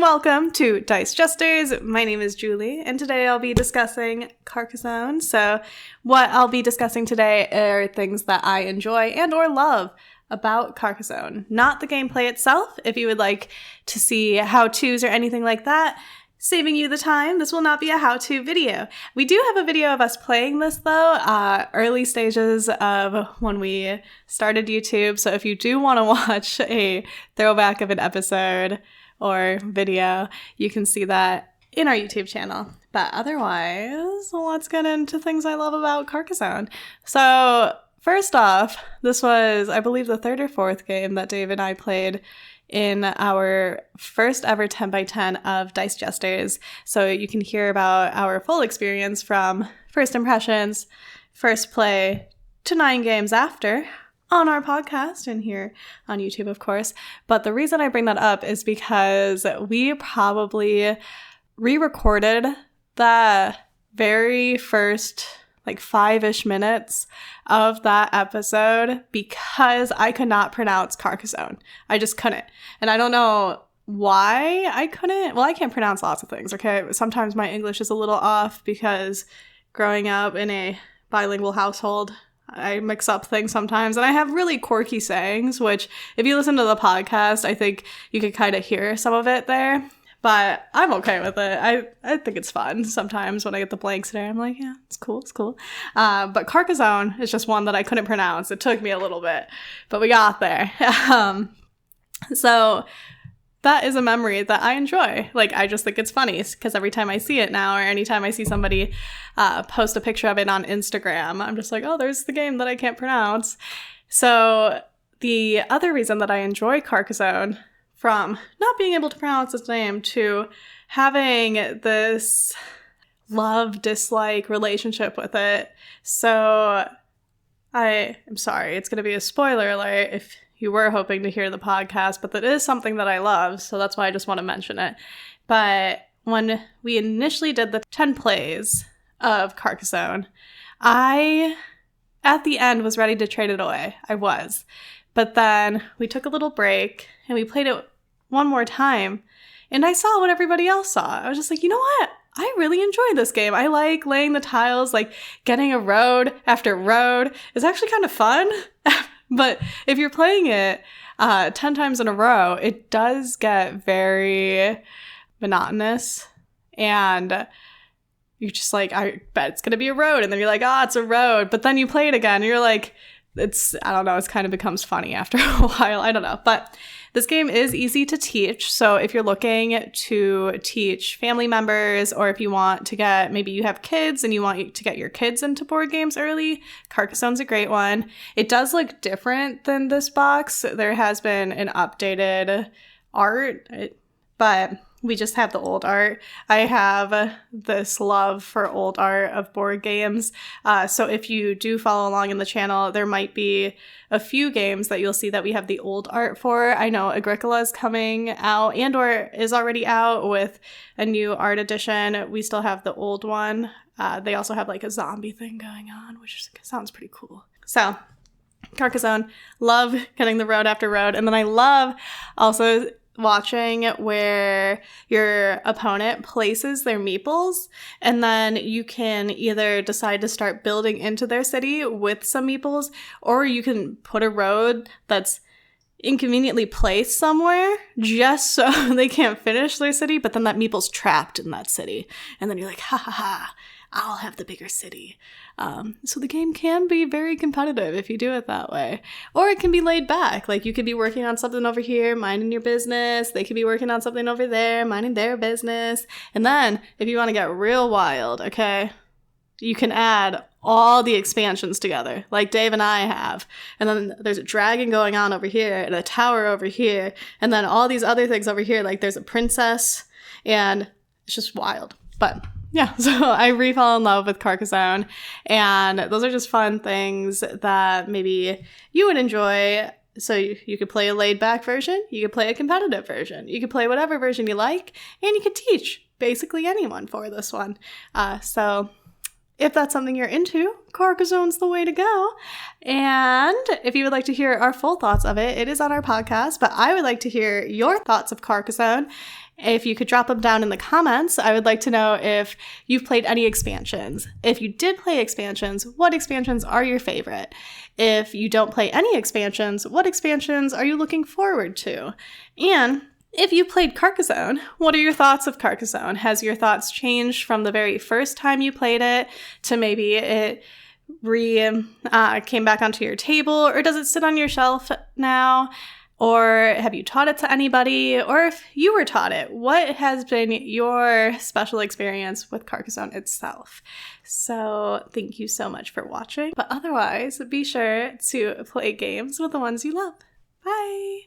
and welcome to Dice Jesters. My name is Julie, and today I'll be discussing Carcassonne. So what I'll be discussing today are things that I enjoy and or love about Carcassonne. Not the gameplay itself. If you would like to see how-tos or anything like that, saving you the time, this will not be a how-to video. We do have a video of us playing this, though, early stages of when we started YouTube. So if you do want to watch a throwback of an episode or video, you can see that in our YouTube channel. But otherwise, let's get into things I love about Carcassonne. So first off, this was, I believe, the third or fourth game that Dave and I played in our first ever 10x10 of Dice Jesters. So you can hear about our full experience from first impressions, first play, to 9 games after on our podcast and here on YouTube, of course. But the reason I bring that up is because we probably re-recorded the very first 5-ish minutes of that episode because I could not pronounce Carcassonne. I just couldn't. And I don't know why I couldn't. Well, I can't pronounce lots of things, okay? Sometimes my English is a little off because growing up in a bilingual household, I mix up things sometimes. And I have really quirky sayings, which if you listen to the podcast, I think you could kind of hear some of it there. But I'm okay with it. I think it's fun sometimes when I get the blanks there. I'm like, yeah, it's cool. But Carcassonne is just one that I couldn't pronounce. It took me a little bit, but we got there. So that is a memory that I enjoy. I just think it's funny because every time I see it now or anytime I see somebody post a picture of it on Instagram, I'm just like, oh, there's the game that I can't pronounce. So the other reason that I enjoy Carcassonne, from not being able to pronounce its name to having this love-dislike relationship with it. So I am sorry, it's going to be a spoiler alert if you were hoping to hear the podcast, but that is something that I love, so that's why I just want to mention it. But when we initially did the 10 plays of Carcassonne, I, at the end, was ready to trade it away. I was. But then we took a little break and we played it one more time and I saw what everybody else saw. I was just like, you know what? I really enjoy this game. I like laying the tiles, getting a road after road. It's actually kind of fun. But if you're playing it 10 times in a row, it does get very monotonous and you're just like, I bet it's going to be a road. And then you're like, oh, it's a road. But then you play it again and you're like, I don't know, it kind of becomes funny after a while. I don't know. But this game is easy to teach. So if you're looking to teach family members, or if you want to maybe you have kids and you want to get your kids into board games early, Carcassonne's a great one. It does look different than this box. There has been an updated art, but we just have the old art. I have this love for old art of board games. So if you do follow along in the channel, there might be a few games that you'll see that we have the old art for. I know Agricola is coming out and or is already out with a new art edition. We still have the old one. They also have a zombie thing going on, which sounds pretty cool. So Carcassonne, love getting the road after road. And then I love also watching where your opponent places their meeples, and then you can either decide to start building into their city with some meeples, or you can put a road that's inconveniently placed somewhere just so they can't finish their city, but then that meeple's trapped in that city, and then you're like, ha ha ha, I'll have the bigger city. So the game can be very competitive if you do it that way. Or it can be laid back. You could be working on something over here, minding your business. They could be working on something over there, minding their business. And then, if you want to get real wild, okay, you can add all the expansions together, like Dave and I have. And then there's a dragon going on over here, and a tower over here, and then all these other things over here, there's a princess, and it's just wild. But yeah, so I re-fell in love with Carcassonne, and those are just fun things that maybe you would enjoy. So you could play a laid-back version, you could play a competitive version, you could play whatever version you like, and you could teach basically anyone for this one. So if that's something you're into, Carcassonne's the way to go. And if you would like to hear our full thoughts of it, it is on our podcast, but I would like to hear your thoughts of Carcassonne. If you could drop them down in the comments, I would like to know if you've played any expansions. If you did play expansions, what expansions are your favorite? If you don't play any expansions, what expansions are you looking forward to? And if you played Carcassonne, what are your thoughts of Carcassonne? Has your thoughts changed from the very first time you played it to maybe it came back onto your table, or does it sit on your shelf now? Or have you taught it to anybody? Or if you were taught it, what has been your special experience with Carcassonne itself? So thank you so much for watching. But otherwise, be sure to play games with the ones you love. Bye!